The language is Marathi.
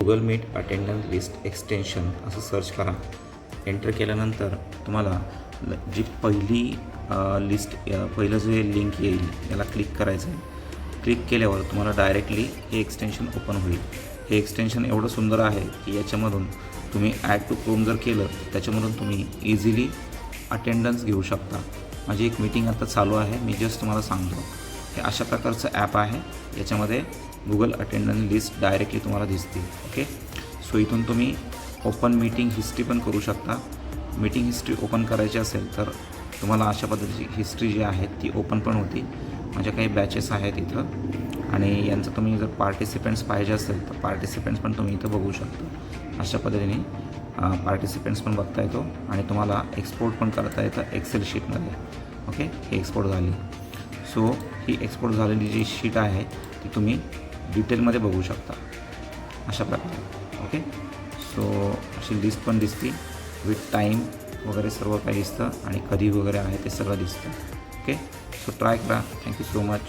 Google meet attendance list extension असं सर्च करा. एंटर केल्यानंतर तुम्हाला जी पहिली लिस्ट पहिलं जे लिंक येईल याला क्लिक करायचं आहे. क्लिक केल्यावर तुम्हाला डायरेक्टली हे एक्सटेन्शन ओपन होईल. हे एक्सटेन्शन एवढं सुंदर आहे की याच्यामधून तुम्ही ॲड टू क्रोम जर केलं त्याच्यामधून तुम्ही इझिली अटेंडन्स घेऊ शकता. माझी एक मीटिंग आता चालू आहे, मी जस्ट तुम्हाला सांगतो. हे अशा प्रकारचं ॲप आहे. याच्यामध्ये गुगल अटेंडन्स लिस्ट डायरेक्टली तुम्हाला दिसते. ओके, सो इथून तुम्ही ओपन मीटिंग हिस्ट्री पण करू शकता. मीटिंग हिस्ट्री ओपन करायची असेल तर तुम्हाला अशा पद्धतीची हिस्ट्री जी आहे ती ओपन पण होती. माझ्या काही बॅचेस आहेत इथं आणि यांचं तुम्ही जर पार्टिसिपेंट्स पाहिजे असेल तर पार्टिसिपेंट्स पण तुम्ही इथं बघू शकता. अशा पद्धतीने पार्टिसिपेंट्स पण बघता येतो आणि तुम्हाला एक्सपोर्ट पण करता येतं एक्सेल शीटमध्ये. ओके, ही एक्सपोर्ट झाली. सो ही एक्सपोर्ट झालेली जी शीट आहे ती तुम्ही डिटेलमध्ये बघू शकता अशा प्रकारे. ओके, सो अशी लिस्ट पण दिसते विथ टाईम वगैरे सर्व काही दिसतं आणि कधी वगैरे आहे ते सगळं दिसतं. ओके, सो ट्राय करा. Thank you so much.